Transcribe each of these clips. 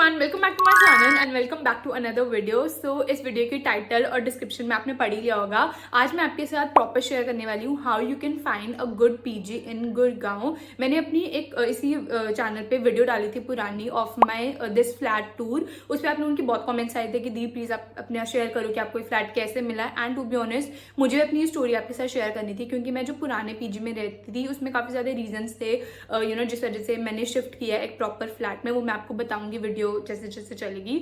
Everyone, welcome back to my channel and welcome back to another video. So इस video की title और description में आपने पढ़ ही लिया होगा। आज मैं आपके साथ प्रॉपर शेयर करने वाली हूँ how you can find a good PG in Gurgaon. मैंने अपनी एक इसी चैनल पे वीडियो डाली थी पुरानी of my this flat tour. उस पर आपने उनकी बहुत कमेंट्स आए थे कि दी प्लीज आप अपना शेयर करो कि आपको ये फ्लैट कैसे मिला। एंड टू बी ऑनेस्ट मुझे अपनी स्टोरी आपके साथ शेयर करनी थी क्योंकि मैं जो पुराने पीजी में रहती थी उसमें काफ़ी ज़्यादा रीजंस थे जिस वजह से मैंने शिफ्ट किया एक प्रॉपर फ्लैट में। वो मैं आपको बताऊंगी वीडियो जैसे जैसे चलेगी।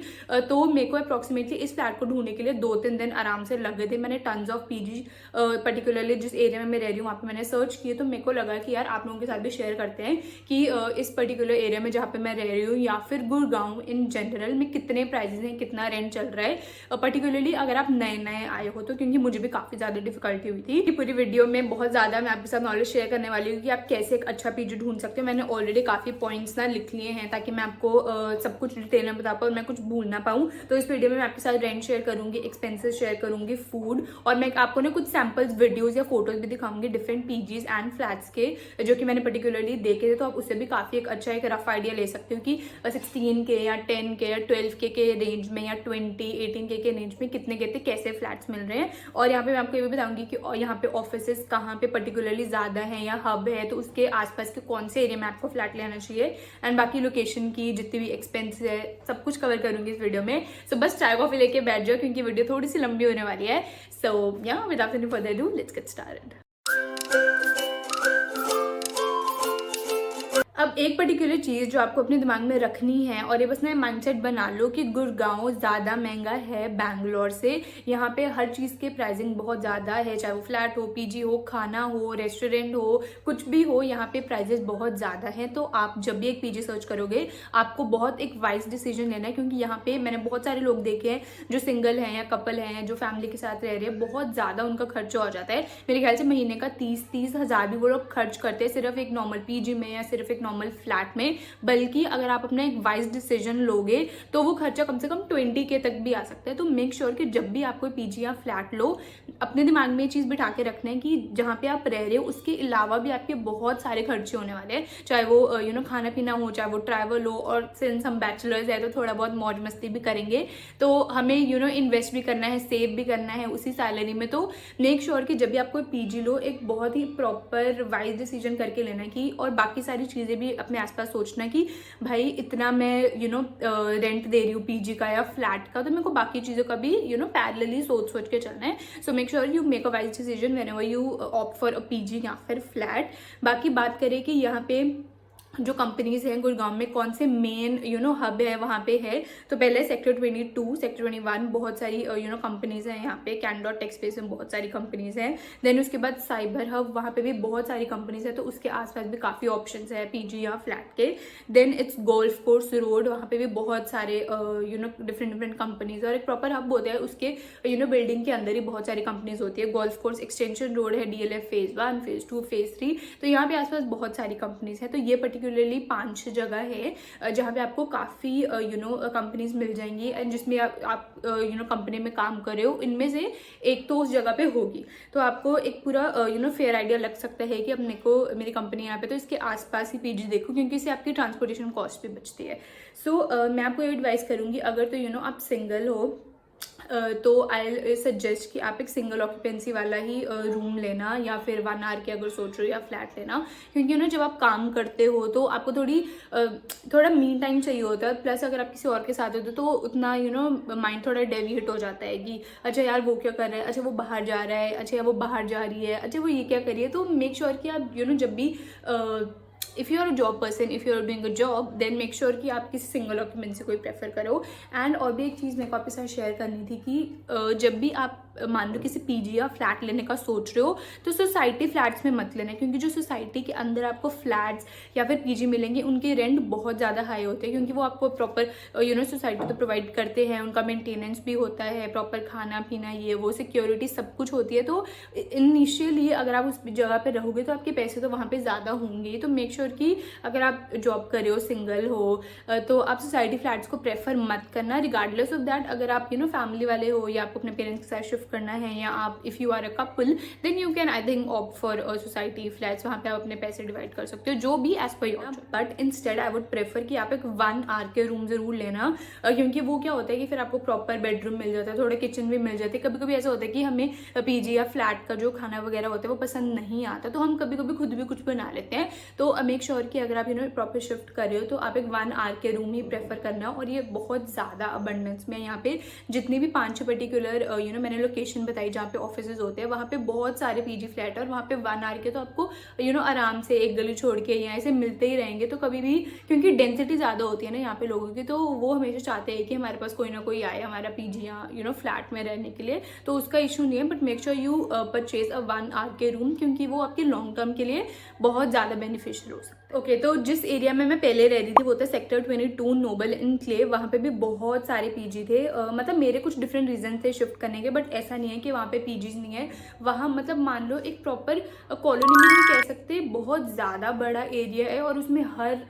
तो मेरे को अप्रॉक्सीमेटली इस फ्लैट को ढूंढने के लिए 2-3 दिन आराम से लगे थे। मैंने टन्स ऑफ पीजी पर्टिकुलरली जिस एरिया में मैं रह रही हूँ वहाँ पे मैंने सर्च किए, तो मेरे को लगा कि यार आप लोगों के साथ भी शेयर करते हैं कि इस पर्टिकुलर एरिया में जहाँ पे मैं रह रही हूँ या फिर गुड़गांव इन जनरल में कितने प्राइजेस हैं, कितना रेंट चल रहा है। पर्टिकुलरली अगर आप नए नए आए हो तो, क्योंकि मुझे भी काफ़ी ज़्यादा डिफिकल्टी हुई थी। पूरी वीडियो में बहुत ज़्यादा मैं आपके साथ नॉलेज शेयर करने वाली हूँ कि आप कैसे एक अच्छा पीजी ढूंढ सकते हो। मैंने ऑलरेडी काफ़ी पॉइंट्स ना लिख लिए हैं ताकि मैं आपको सब कुछ डिटेल में बता पाऊँ और मैं कुछ भूल ना पाऊँ। तो इस वीडियो में मैं आपके साथ रेंट शेयर करूंगी, एक्सपेंसेस शेयर करूंगी, फूड, और मैं आपको ना कुछ सैम्पल्स वीडियोस या फोटोज भी दिखाऊंगी डिफरेंट पीजीज एंड फ्लैट्स के जो कि मैंने पर्टिकुलरली देखे थे। तो आप उससे भी काफ़ी एक अच्छा एक रफ आइडिया ले सकते हो कि 16 के या 10 के या 12 के रेंज में या 18 के रेंज में कितने के कैसे फ्लैट्स मिल रहे हैं। और यहाँ पे मैं आपको ये भी बताऊंगी कि यहाँ पे ऑफिसेस कहाँ पे पर्टिकुलरली ज़्यादा है या हब है, तो उसके आसपास के कौन से एरिया में आपको फ्लैट लेना चाहिए एंड बाकी लोकेशन की जितनी भी एक्सपेंस है सब कुछ कवर करूंगी इस वीडियो में। सो बस चाय कॉफी लेके बैठ जाओ क्योंकि वीडियो थोड़ी सी लंबी होने वाली है। सो या without any further ado let's get started. अब एक पर्टिकुलर चीज़ जो आपको अपने दिमाग में रखनी है और ये बस ना माइंडसेट बना लो कि गुड़गांव ज़्यादा महंगा है बैंगलोर से। यहाँ पे हर चीज़ के प्राइसिंग बहुत ज़्यादा है, चाहे वो फ्लैट हो, पीजी हो, खाना हो, रेस्टोरेंट हो, कुछ भी हो, यहाँ पे प्राइजेस बहुत ज़्यादा हैं। तो आप जब भी एक पीजी सर्च करोगे आपको बहुत एक वाइज डिसीजन लेना है क्योंकि यहाँ पे मैंने बहुत सारे लोग देखे हैं जो सिंगल हैं या कपल हैं जो फैमिली के साथ रह रहे हैं, बहुत ज़्यादा उनका खर्चा हो जाता है। मेरे ख्याल से महीने का 30 हज़ार भी वो लोग खर्च करते हैं सिर्फ एक नॉर्मल पीजी में या सिर्फ एक नॉर्मल फ्लैट में। बल्कि अगर आप अपना एक वाइज डिसीजन लोगे तो वो खर्चा कम से कम 20 के तक भी आ सकता है। तो मेक श्योर कि जब भी आप कोई पीजी या फ्लैट लो अपने दिमाग में ये चीज़ बिठा के रखना है कि जहाँ पे आप रह रहे हो उसके अलावा भी आपके बहुत सारे खर्चे होने वाले हैं, चाहे वो खाना पीना हो, चाहे वो ट्रैवल हो, और सिंस हम बैचलर्स है तो थोड़ा बहुत मौज मस्ती भी करेंगे। तो हमें इन्वेस्ट भी करना है, सेव भी करना है उसी सैलरी में। तो मेक श्योर कि जब भी आप कोई पीजी लो एक बहुत ही प्रॉपर वाइज डिसीजन करके लेना कि, और बाकी सारी चीज़ें भी अपने आसपास सोचना कि भाई इतना मैं रेंट दे रही हूँ पीजी का या फ्लैट का, तो मेरे को बाकी चीज़ों का भी पैरेलली सोच के चलना है। So make sure you make a wise decision whenever you opt for a PG या फिर फ्लैट। बाकी बात करें कि यहाँ पे जो कंपनीज हैं गुड़गांव में कौन से मेन हब है वहाँ पे है, तो पहले सेक्टर 22, सेक्टर 21 बहुत सारी कंपनीज हैं यहाँ पे। कैनडॉट टेक स्पेस में बहुत सारी कंपनीज हैं। देन उसके बाद साइबर हब, वहाँ पे भी बहुत सारी कंपनीज है, तो उसके आसपास भी काफ़ी ऑप्शंस है पीजी या फ्लैट के। Then it's golf course road, वहाँ पे भी बहुत सारे डिफरेंट कंपनीज और एक प्रॉपर हब होता है उसके बिल्डिंग के अंदर ही बहुत सारी कंपनीज होती है। गोल्फ कोर्स एक्सटेंशन रोड है, DLF फेज 1, फेज 2, फेज 3, तो यहाँ पे आसपास बहुत सारी कंपनीज है। तो ये पर्टिकुलरली 5-6 जगह है जहाँ पे आपको काफ़ी कंपनीज मिल जाएंगी एंड जिसमें आप कंपनी में काम कर रहे हो, इनमें से एक तो उस जगह पे होगी। तो आपको एक पूरा फेयर आइडिया लग सकता है कि अपने को मेरी कंपनी यहाँ पे तो इसके आसपास ही पीजी देखो क्योंकि इससे आपकी ट्रांसपोर्टेशन कॉस्ट भी बचती है। सो मैं आपको ये एडवाइस करूँगी अगर तो आप सिंगल हो तो आई सजेस्ट कि आप एक सिंगल ऑक्यूपेंसी वाला ही रूम लेना या फिर 1 आवर के अगर सोच रहे हो या फ्लैट लेना, क्योंकि जब आप काम करते हो तो आपको थोड़ा मी टाइम चाहिए होता है। प्लस अगर आप किसी और के साथ होते तो उतना माइंड थोड़ा डेविएट हो जाता है कि अच्छा यार वो क्या कर रहा है, अच्छा वो बाहर जा रहा है, अच्छा वो बाहर जा रही है, अच्छा वो ये क्या कर रही है। तो मेक श्योर कि आप जब भी if you are a job person, if you are doing a job, then make sure कि आप किसी सिंगल ऑक्यूपेंसी को ही प्रेफर करो। एंड और भी एक चीज़ मेरे को आपके साथ शेयर करनी थी कि जब भी आप मान लो किसी पीजी या फ्लैट लेने का सोच रहे हो तो सोसाइटी फ्लैट्स में मत लेना, क्योंकि जो सोसाइटी के अंदर आपको फ्लैट्स या फिर पीजी मिलेंगे उनके रेंट बहुत ज़्यादा हाई होते हैं, क्योंकि वो आपको प्रॉपर सोसाइटी तो प्रोवाइड करते हैं, उनका मेंटेनेंस भी होता है, प्रॉपर खाना पीना ये वो सिक्योरिटी सब कुछ होती है। तो इनिशियली अगर आप उस जगह पे रहोगे तो आपके पैसे तो वहाँ पे ज़्यादा होंगे। तो मेक श्योर कि अगर आप जॉब कर रहे हो, सिंगल हो, तो आप सोसाइटी फ्लैट्स को प्रेफर मत करना रिगार्डलेस ऑफ दैट। अगर आप फैमिली वाले हो या आप अपने पेरेंट्स के साथ शिफ्ट शिफ्ट करना है या आप if you are a couple then you can I think opt for society flats, वहाँ पे आप अपने पैसे डिवाइड कर सकते हो जो भी as per your. But instead I would prefer कि आप एक 1 आवर के रूम जरूर लेना, क्योंकि वो क्या होता है कि फिर आपको प्रॉपर बेडरूम मिल जाता है, थोड़े किचन भी मिल जाते हैं। कभी कभी ऐसा होता है कि हमें पीजी या फ्लैट का जो खाना वगैरह होता है वो पसंद नहीं आता, तो हम कभी कभी खुद भी कुछ बना लेते हैं। तो मेक श्योर कि अगर आप प्रॉपर शिफ्ट कर रहे हो तो आप एक 1 आवर के रूम ही प्रेफर करना। और ये बहुत ज़्यादा अबंडेंस में यहाँ पे जितनी भी 5-6 पर्टिकुलर मैंने लोकेशन बताई जहाँ पे ऑफिसेज होते हैं, वहाँ पे बहुत सारे पीजी फ्लैट है और वहाँ पे 1 आवर के तो आपको आराम से एक गली छोड़ के या ऐसे मिलते ही रहेंगे। तो कभी भी, क्योंकि डेंसिटी ज़्यादा होती है ना यहाँ पे लोगों की, तो वो हमेशा चाहते हैं कि हमारे पास कोई ना कोई आए हमारा पीजी या फ्लैट में रहने के लिए, तो उसका इशू नहीं है। But make sure you purchase a 1 hour के रूम, क्योंकि वो आपके लॉन्ग टर्म के लिए बहुत ज़्यादा बेनिफिशियल हो सकता है। ओके, तो जिस एरिया में मैं पहले रह रही थी वो था सेक्टर 22 नोबल एनक्लेव। वहाँ पे भी बहुत सारे पीजी थे, मतलब मेरे कुछ डिफरेंट रीजन थे शिफ्ट करने के, बट ऐसा नहीं है कि वहाँ पे पीजीज नहीं है। वहाँ मतलब मान लो एक प्रॉपर कॉलोनी में भी कह सकते हैं, बहुत ज़्यादा बड़ा एरिया है और उसमें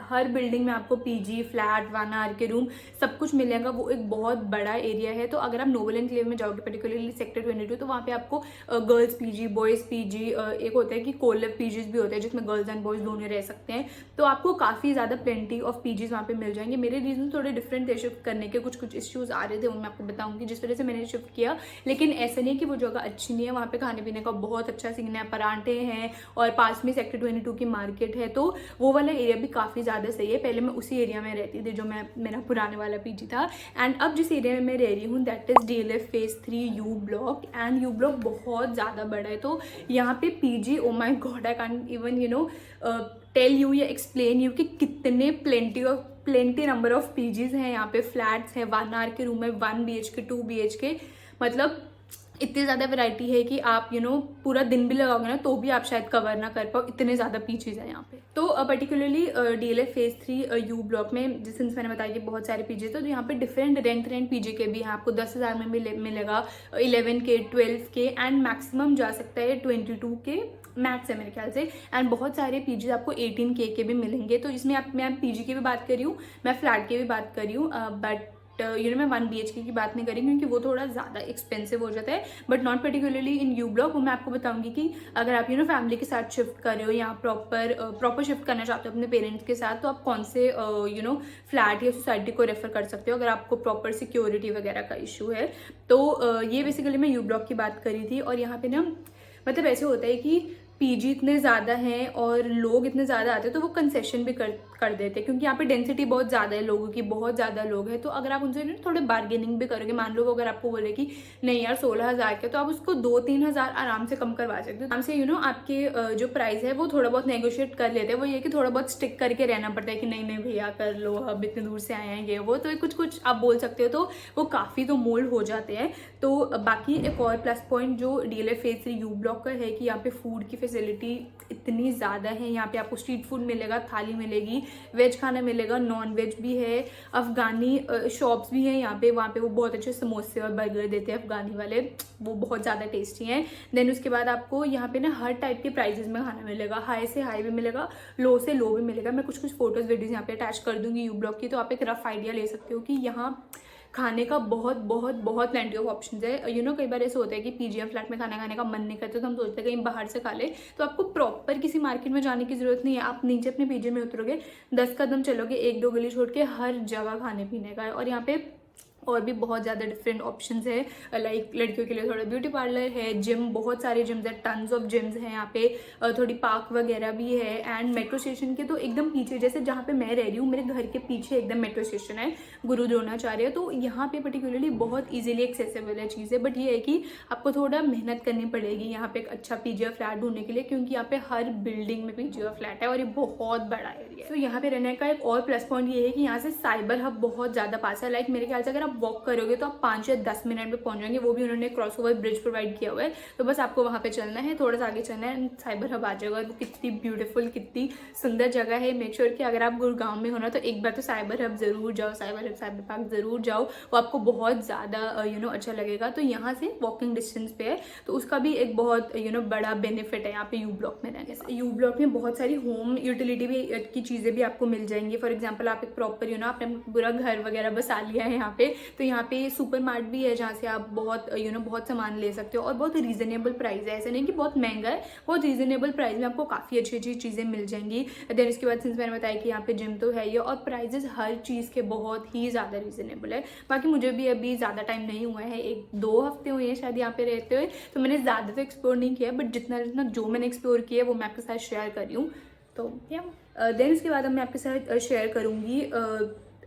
हर बिल्डिंग में आपको पीजी फ्लैट 1 आवर के रूम सब कुछ मिलेगा। वो एक बहुत बड़ा एरिया है। तो अगर आप नोबल एनक्लेव में जाओगे पर्टिकुलरली सेक्टर 22, तो वहाँ पे आपको गर्ल्स पीजी, बॉयज़ पीजी, एक होता है कि कोलेब पीजीज भी होता है जिसमें गर्ल्स एंड बॉयज़ दोनों रह सकते हैं। तो आपको काफ़ी ज़्यादा प्लेंटी ऑफ पीजीज वहाँ पे मिल जाएंगे। मेरे रीजन थोड़े डिफरेंट थे शिफ्ट करने के, कुछ इश्यूज आ रहे थे, उनमें आपको बताऊंगी जिस वजह से मैंने शिफ्ट किया। लेकिन ऐसा नहीं है कि वो जगह अच्छी नहीं है, वहाँ पे खाने पीने का बहुत अच्छा सीन है, पराठे हैं और पास में सेक्टर 22 की मार्केट है, तो वो वाला एरिया भी काफ़ी ज़्यादा सही है। पहले मैं उसी एरिया में रहती थी जो मेरा पुराने वाला पीजी था। एंड अब जिस एरिया में मैं रह रही हूँ that is DLF Phase 3 U block. And U block बहुत ज़्यादा बड़ा है, तो यहाँ पे PG, oh my god, I can't even tell you या एक्सप्लेन यू कि कितने प्लेंटी नंबर ऑफ पीजीज हैं यहाँ पे। फ्लैट्स हैं, 1 आवर के रूम है, 1 BHK 2 BHK, मतलब इतनी ज़्यादा वैरायटी है कि आप पूरा दिन भी लगाओगे ना तो भी आप शायद कवर ना कर पाओ, इतने ज़्यादा पीजीज हैं यहाँ पे। तो particularly DLF Phase 3 U block में, जिस सिंस मैंने बताया कि बहुत सारे पीजीज, तो यहाँ पे डिफरेंट रेंट पीजी के भी हैं। आपको 10,000 में मिलेगा, 11K, 12K एंड मैक्सिमम जा सकता है 22K मैक्स है मेरे ख्याल से। एंड बहुत सारे पीजीज आपको 18K के भी मिलेंगे। तो इसमें मैं पीजी की भी बात कर रही हूँ, मैं फ्लैट की भी बात कर रही हूँ, बट मैं 1 BHK की बात नहीं करेंगी क्योंकि वो थोड़ा ज़्यादा एक्सपेंसिव हो जाता है। But not particularly in U block. वो मैं आपको बताऊंगी कि अगर आप फैमिली के साथ शिफ्ट कर रहे हो या प्रॉपर शिफ्ट करना चाहते हो अपने पेरेंट्स के साथ, तो आप कौन से फ्लैट या सोसाइटी को रेफर कर सकते हो अगर आपको प्रॉपर सिक्योरिटी वगैरह का इशू है। तो ये बेसिकली मैं यू ब्लॉक की बात करी थी। और यहाँ पे ना मतलब ऐसे होता है कि पीजी इतने ज़्यादा हैं और लोग इतने ज़्यादा आते हैं, तो वो कंसेशन भी कर देते हैं क्योंकि यहाँ पे डेंसिटी बहुत ज़्यादा है लोगों की, बहुत ज़्यादा लोग हैं। तो अगर आप उनसे थोड़े बार्गेनिंग भी करोगे, मान लो अगर आपको बोले कि नहीं यार 16,000 के, तो आप उसको 2-3 हज़ार आराम से कम करवा सकते हो। आराम से आपके जो प्राइस है वो थोड़ा बहुत नेगोशिएट कर लेते हैं। वो ये कि थोड़ा बहुत स्टिक करके रहना पड़ता है कि नहीं नहीं भैया कर लो, अब इतने दूर से आए हैं ये वो, तो कुछ आप बोल सकते हो, तो वो काफ़ी तो मोल्ड हो जाते हैं। तो बाकी एक और प्लस पॉइंट जो DLF Phase 3 यू ब्लॉक का है कि यहाँ पे फूड की फैसिलिटी इतनी ज़्यादा है। यहाँ पे आपको स्ट्रीट फूड मिलेगा, थाली मिलेगी, वेज खाना मिलेगा, नॉन वेज भी है, अफ़गानी शॉप्स भी हैं यहाँ पे। वहाँ पे वो बहुत अच्छे समोसे और बर्गर देते हैं अफ़गानी वाले, वो बहुत ज़्यादा टेस्टी हैं। देन उसके बाद आपको यहाँ पे ना हर टाइप के प्राइजेस में खाना मिलेगा, हाई से हाई भी मिलेगा, लो से लो भी मिलेगा। मैं कुछ फोटोज़ वीडियोज़ यहाँ पे अटैच कर दूँगी यू ब्लॉक की, तो आप एक रफ आइडिया ले सकते हो कि यहाँ खाने का बहुत बहुत बहुत प्लेंटी ऑफ ऑप्शंस है। कई बार ऐसे होता है कि पीजी या फ्लैट में खाना खाने का मन नहीं करता, तो हम सोचते हैं कहीं बाहर से खा ले। तो आपको प्रॉपर किसी मार्केट में जाने की जरूरत नहीं है। आप नीचे अपने पीजी में उतरोगे, 10 कदम चलोगे, 1-2 गली छोड़ के हर जगह खाने पीने का है। और यहाँ पे और भी बहुत ज़्यादा डिफरेंट ऑप्शंस है, लाइक लड़कियों के लिए थोड़ा ब्यूटी पार्लर है, जिम, बहुत सारे जिम्स है, टन्स ऑफ जिम्स हैं यहाँ पे, थोड़ी पार्क वगैरह भी है। एंड मेट्रो स्टेशन के तो एकदम पीछे, जैसे जहाँ पे मैं रह रही हूँ मेरे घर के पीछे एकदम मेट्रो स्टेशन है, गुरु द्रोणाचार्य। तो यहाँ पे पर्टिकुलरली बहुत ईजिली एक्सेसिबल है चीज़ें। बट ये है कि आपको थोड़ा मेहनत करनी पड़ेगी यहाँ पे एक अच्छा पीजी या फ्लैट ढूंढने के लिए, क्योंकि यहाँ पे हर बिल्डिंग में पीजी या फ्लैट है और ये बहुत बड़ा एरिया है। तो यहाँ पे रहने का एक और प्लस पॉइंट ये है कि यहाँ से साइबर हब बहुत ज़्यादा पास है। लाइक मेरे ख्याल से अगर आप वॉक करोगे तो आप 5 या 10 मिनट में पहुंच जाएंगे। वो भी उन्होंने क्रॉस ओवर ब्रिज प्रोवाइड किया हुआ है, तो बस आपको वहाँ पे चलना है, थोड़ा सा आगे चलना है, साइबर हब आ जाएगा। वो कितनी ब्यूटीफुल, कितनी सुंदर जगह है। मेक श्योर कि अगर आप गुड़गांव में हो ना तो एक बार तो साइबर हब जरूर जाओ, साइबर हब साइबर पार्क जरूर जाओ, वो आपको बहुत ज़्यादा अच्छा लगेगा। तो यहाँ से वॉकिंग डिस्टेंस पे है, तो उसका भी एक बहुत बड़ा बेनिफिट है यहाँ पे यू ब्लॉक में रहने से। यू ब्लॉक में बहुत सारी होम यूटिलिटी भी की चीज़ें भी आपको मिल जाएंगी। फॉर एग्जाम्पल आप एक प्रॉपर आपने पूरा घर वगैरह बसा लिया है यहाँ पे, तो यहाँ पे सुपर मार्ट भी है जहाँ से आप बहुत बहुत सामान ले सकते हो और बहुत रीजनेबल प्राइस है, ऐसा नहीं कि बहुत महंगा है, बहुत रीजनेबल प्राइस में आपको काफ़ी अच्छी अच्छी चीज़ें मिल जाएंगी। देन इसके बाद सिंस मैंने बताया कि यहाँ पे जिम तो है ही और प्राइजेस हर चीज़ के बहुत ही ज़्यादा रीजनेबल है। बाकी मुझे भी अभी ज़्यादा टाइम नहीं हुआ है, 1-2 हफ्ते हुए हैं शायद यहाँ पे रहते हुए, तो मैंने ज़्यादा तो एक्सप्लोर नहीं किया, बट जितना जितना जो मैंने एक्सप्लोर किया है वो मैं आपके साथ शेयर कर रही हूँ। तो या देन इसके बाद अब मैं आपके साथ शेयर करूँगी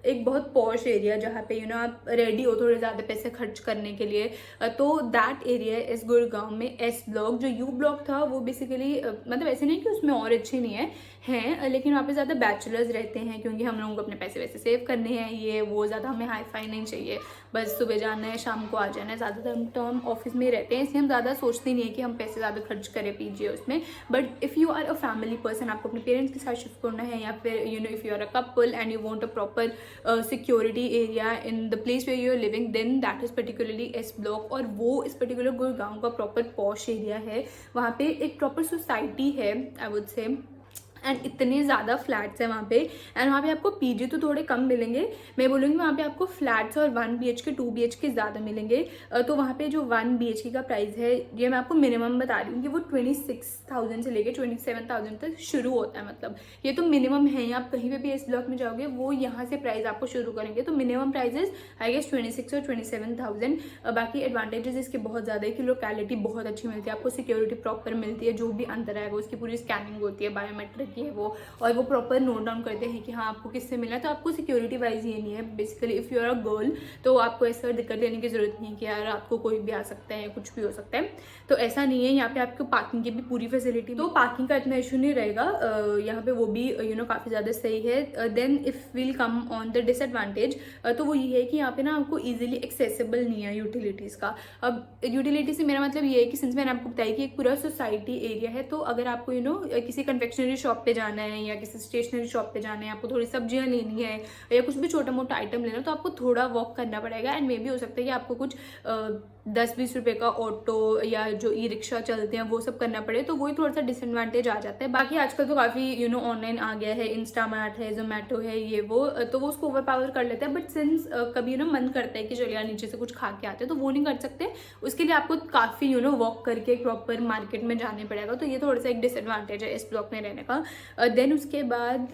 एक बहुत पॉश एरिया जहाँ पे आप रेडी हो थोड़े ज़्यादा पैसे खर्च करने के लिए। तो दैट एरिया इस गुड़गांव में एस ब्लॉक। जो यू ब्लॉक था वो बेसिकली मतलब ऐसे नहीं कि उसमें और अच्छे नहीं हैं, लेकिन वहाँ पे ज़्यादा बैचलर्स रहते हैं क्योंकि हम लोगों को अपने पैसे वैसे सेव करने हैं, ये वो ज़्यादा हमें हाई फाई नहीं चाहिए, बस सुबह जाना है शाम को आ जाना है। ज़्यादातर तो हम ऑफिस में ही रहते हैं, इसलिए हम ज़्यादा सोचते नहीं है कि हम पैसे ज़्यादा खर्च करें पीजिए उसमें। But if you are a family person, आपको अपने पेरेंट्स के साथ शिफ्ट करना है या फिर if you are a couple and you want a proper security area in the place where you are living, then that is particularly S block. और वो इस पर्टिकुलर गुड़गांव का प्रॉपर पॉश एरिया है। वहाँ पे एक प्रॉपर सोसाइटी है I would say, and इतने ज़्यादा फ्लैट्स हैं वहाँ पे। एंड वहाँ पे आपको पीजी तो थोड़े कम मिलेंगे, मैं बोलूँगी वहाँ पे आपको फ्लैट्स और 1 BHK 2 BHK ज़्यादा मिलेंगे। तो वहाँ पे जो 1 BHK का प्राइस है, ये मैं आपको मिनिमम बता रही हूँ कि वो 26,000 से लेके 27,000 तक शुरू होता है। मतलब ये तो मिनिमम है, आप कहीं पर भी इस ब्लॉक में जाओगे वो यहाँ से प्राइस आपको शुरू करेंगे। तो मिनिमम प्राइजेस आई गेस 26 और 27,000। बाकी एडवांटेजेस इसके बहुत ज़्यादा है कि लोकेलिटी बहुत अच्छी मिलती है, आपको सिक्योरिटी प्रॉपर मिलती है, जो भी अंदर आएगा उसकी पूरी स्कैनिंग होती है, बायोमेट्रिक की है वो, और वो प्रॉपर नोट डाउन करते हैं कि हाँ आपको किससे मिलना है। तो आपको सिक्योरिटी वाइज ये नहीं है basically, if you are a girl तो आपको ऐसा दिक्कत लेने की जरूरत नहीं है कि यार रात को कोई भी आ सकता है, कुछ भी हो सकता है। तो ऐसा नहीं है, यहाँ पे आपको पार्किंग की भी पूरी फैसिलिटी, तो पार्किंग का इतना इशू नहीं रहेगा यहाँ पे, वो भी काफ़ी ज़्यादा सही है। Then if will come on the disadvantage, तो वो ये है कि यहाँ पे ना आपको ईजिली एक्सेसिबल नहीं है यूटिलिटीज़ का। अब यूटिलिटी से मेरा मतलब ये है कि सिंस मैंने आपको बताया कि एक पूरा सोसाइटी एरिया है, तो अगर आपको किसी कन्फेक्शनरी शॉप पे जाना है या किसी स्टेशनरी शॉप पे जाना है, आपको थोड़ी सब्जियां लेनी है या कुछ भी छोटा मोटा आइटम लेना है, तो आपको थोड़ा वॉक करना पड़ेगा। एंड मे भी हो सकता है कि आपको कुछ 10-20 रुपए का ऑटो या जो ई रिक्शा चलते हैं वो सब करना पड़े, तो वही थोड़ा सा डिसएडवांटेज आ जाता है। बाकी आजकल तो काफ़ी ऑनलाइन आ गया है, इंस्टामार्ट है, जोमेटो है, ये वो, तो वो उसको ओवर पावर कर लेता है। बट सिंस कभी मन करता है कि चलिए यार नीचे से कुछ खा के आते हैं, तो वो नहीं कर सकते, उसके लिए आपको काफ़ी वॉक करके प्रॉपर मार्केट में जाने पड़ेगा। तो ये थोड़ा सा एक डिसएडवांटेज है इस ब्लॉक में रहने का। देन उसके बाद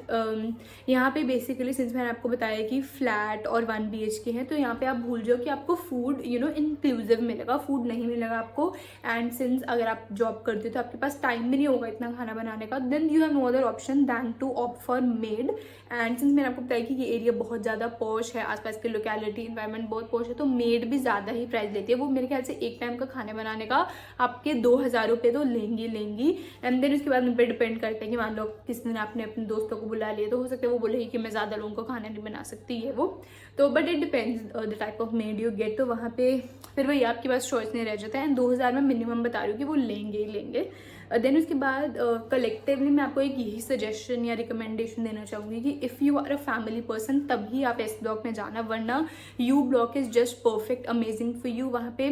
यहाँ पे बेसिकली सिंस मैंने आपको बताया कि फ्लैट और 1 BHK है, तो यहाँ पे आप भूल जाओ कि आपको फूड इंक्लूसिव मिलेगा, फूड नहीं मिलेगा आपको। एंड सिंस अगर आप जॉब करते हो तो आपके पास टाइम भी नहीं होगा इतना खाना बनाने का, then you have no other option than to opt for maid. And since मैंने आपको बताया कि ये एरिया बहुत ज़्यादा पॉश है, आसपास की लोकेलिटी इन्वायरमेंट बहुत पॉश है, तो मेड भी ज़्यादा ही प्राइस लेती है। वो मेरे ख्याल से एक टाइम का खाने बनाने का आपके 2,000 रुपये तो लेंगी। एंड देन उसके बाद उन पर डिपेंड करते हैं कि मान लो किस दिन आपने अपने दोस्तों को बुला लिया, तो हो सकता है वो बोलेगी कि मैं ज़्यादा लोगों को खाना नहीं बना सकती है वो, तो but it depends the type of made you get. तो वहाँ पे फिर वही आपके पास चॉइस नहीं रह जाता है। एंड 2,000 में मिनिमम बता रही हूँ कि वो लेंगे ही लेंगे। देन उसके बाद कलेक्टिवली मैं आपको एक यही सजेशन या रिकमेंडेशन देना चाहूँगी कि if you are a family person तभी आप एस ब्लॉक में जाना, वरना U block is just perfect amazing for you. वहाँ पे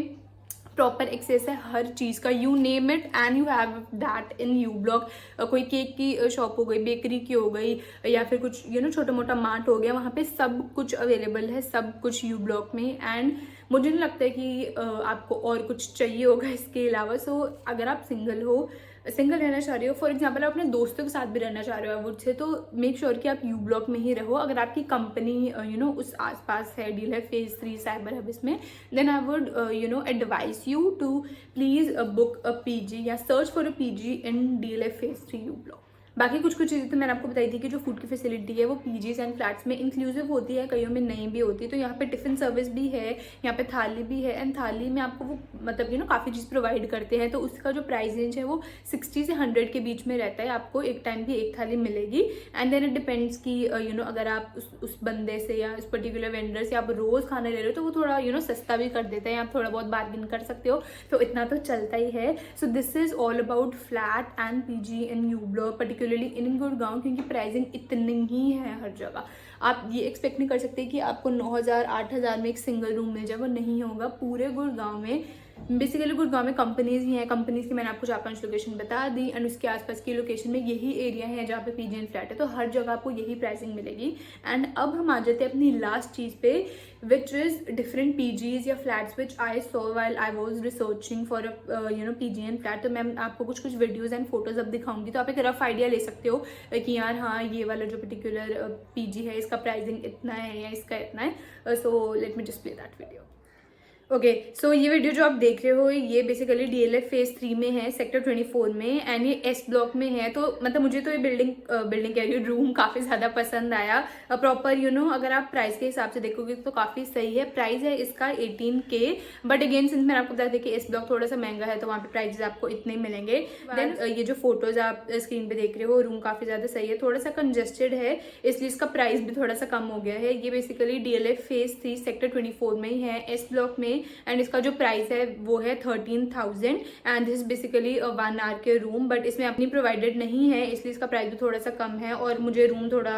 प्रॉपर एक्सेस है हर चीज़ का, you name it and you have that in U block. कोई केक की शॉप हो गई, बेकरी की हो गई, या फिर कुछ छोटा मोटा मार्ट हो गया, वहाँ पे सब कुछ अवेलेबल है, सब कुछ यू ब्लॉक में। एंड मुझे नहीं लगता है कि आपको और कुछ चाहिए होगा इसके अलावा। सो अगर आप सिंगल रहना चाह रहे हो, फॉर एग्जाम्पल आप अपने दोस्तों के साथ भी रहना चाह रहे हो वुड से, तो मेक श्योर कि आप यू ब्लॉक में ही रहो। अगर आपकी कंपनी उस आसपास है, डील है फेज 3 साइबर हब इसमें, then I would advise you to please book a PG या search for a PG in डील है फेज 3 यू ब्लॉक। बाकी कुछ चीज़ें तो मैंने आपको बताई थी कि जो फूड की फैसिलिटी है वो पीजीज एंड फ्लैट्स में इंक्लूसिव होती है, कईयों में नहीं भी होती। तो यहाँ पे टिफ़िन सर्विस भी है, यहाँ पे थाली भी है, एंड थाली में आपको वो मतलब काफ़ी चीज़ प्रोवाइड करते हैं। तो उसका जो प्राइस रेंज है वो 60 से 100 के बीच में रहता है, आपको एक टाइम भी एक थाली मिलेगी। एंड देन इट डिपेंड्स कि अगर आप उस बंदे से या उस पर्टिकुलर वेंडर से आप रोज़ खाना ले रहे हो तो वो थोड़ा सस्ता भी कर देते हैं, आप थोड़ा बहुत बार्गिन कर सकते हो, तो इतना तो चलता ही है। So this is all about flat and PG in U block, particularly in Gurgaon, क्योंकि प्राइसिंग इतनी ही है हर जगह। आप ये एक्सपेक्ट नहीं कर सकते कि आपको 9,000 8,000 में एक सिंगल रूम मिल जाए, वो नहीं होगा। पूरे गुड़गांव में बेसिकली गुड़गांव में कंपनीज ही हैं, कंपनीज की मैंने आपको 4-5 लोकेशन बता दी एंड उसके आसपास की लोकेशन में यही एरिया है जहाँ पे पीजी एंड फ्लैट है, तो हर जगह आपको यही प्राइसिंग मिलेगी। एंड अब हम आ जाते हैं अपनी लास्ट चीज़ पे, विच इज़ डिफरेंट पीजीज या flats which I saw while I was researching for PG and flat. तो मैं आपको कुछ वीडियोज़ एंड फोटोज़ अब दिखाऊंगी, तो आप एक रफ आइडिया ले सकते हो कि यार हाँ ये वाला जो पर्टिकुलर पीजी है इसका प्राइसिंग इतना है या इसका इतना है। So let me just play that video. Okay so ये वीडियो जो आप देख रहे हो ये बेसिकली DLF फेज 3 में है, सेक्टर 24 में, एंड ये S ब्लॉक में है। तो मतलब मुझे तो ये बिल्डिंग कह रही हूँ, रूम काफ़ी ज़्यादा पसंद आया। प्रॉपर अगर आप प्राइस के हिसाब से देखोगे तो काफ़ी सही है। प्राइस है इसका 18K, बट अगेन सिंस मैंने आपको बता दिया कि S ब्लॉक थोड़ा सा महंगा है तो वहाँ पे प्राइजेस आपको इतने मिलेंगे। देन ये जो फोटोज़ आप स्क्रीन पे देख रहे हो, रूम काफ़ी ज़्यादा सही है, थोड़ा सा कंजेस्टेड है इसलिए इसका प्राइस भी थोड़ा सा कम हो गया है। ये बेसिकली DLF फेज 3 सेक्टर 24 में ही है, S ब्लॉक में, एंड इसका जो प्राइस है वो है 13,000 एंड दिस बेसिकली 1 आवर के रूम, बट इसमें अपनी प्रोवाइडेड नहीं है इसलिए इसका प्राइस भी थोड़ा सा कम है और मुझे रूम थोड़ा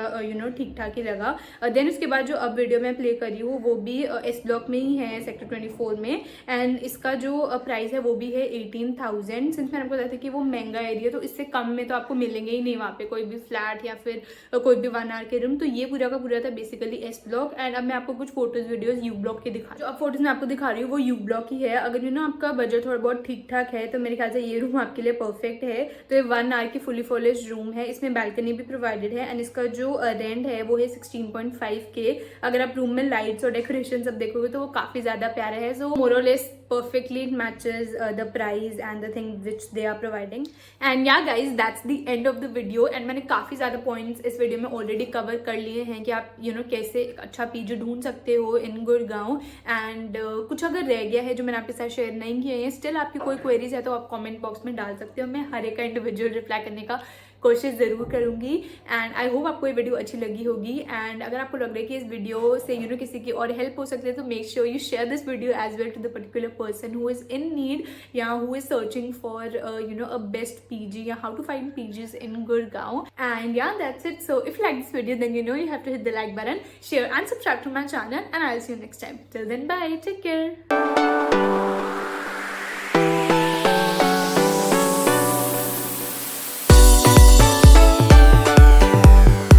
ठीक ठाक ही लगा। देन उसके बाद जो अब वीडियो मैं प्ले कर रही हूँ वो भी S ब्लॉक में ही है, सेक्टर 24 में, एंड इसका जो प्राइस है वो भी है 18,000। सिंस मैंने आपको बताया था कि वो महंगा एरिया तो इससे कम में तो आपको मिलेंगे ही नहीं वहाँ पे कोई भी फ्लैट या फिर कोई भी 1 आवर के रूम। तो ये पूरा का पूरा था बेसिकली S ब्लॉक। एंड अब मैं आपको कुछ फोटोज वीडियोज U ब्लॉक के दिखा, जो अब फोटोज मैं आपको दिखा रही हूँ वो U ब्लॉक ही है। अगर आपका बजट थोड़ा बहुत ठीक ठाक है तो मेरे ख्याल से ये रूम आपके लिए परफेक्ट है। तो ये 1 आवर की फुली फर्निश्ड रूम है, इसमें बैल्कनी भी प्रोवाइडेड है एंड इसका जो रेंट है वो है 16.5K। अगर आप रूम में लाइट्स और डेकोरेशन सब देखोगे तो वो काफी ज्यादा प्यारा है। सो मोर और less perfectly it matches the price and the thing which they are providing. And yeah guys, that's the end of the video and मैंने काफ़ी ज़्यादा points इस वीडियो में ऑलरेडी कवर कर लिए हैं कि आप कैसे एक अच्छा पीजी ढूंढ सकते हो इन गुड़गांव। एंड कुछ अगर रह गया है जो मैंने आपके साथ शेयर नहीं किया है, स्टिल आपकी कोई क्वेरीज है तो आप कमेंट बॉक्स में डाल सकते हो, मैं हर एक का इंडिविजुअल रिप्लाई करने का कोशिश ज़रूर करूँगी। एंड आई होप आपको ये वीडियो अच्छी लगी होगी। एंड अगर आपको लग रहा है कि इस वीडियो से किसी की और हेल्प हो सकती है तो make sure you share this video as well to the particular person who is in need या who is searching for a best PG या how to find PGs in Gurgaon. And yeah, that's it. So if you like this video then you have to hit the like button, share and subscribe to my channel, and I'll see you next time. Till then, bye, take care.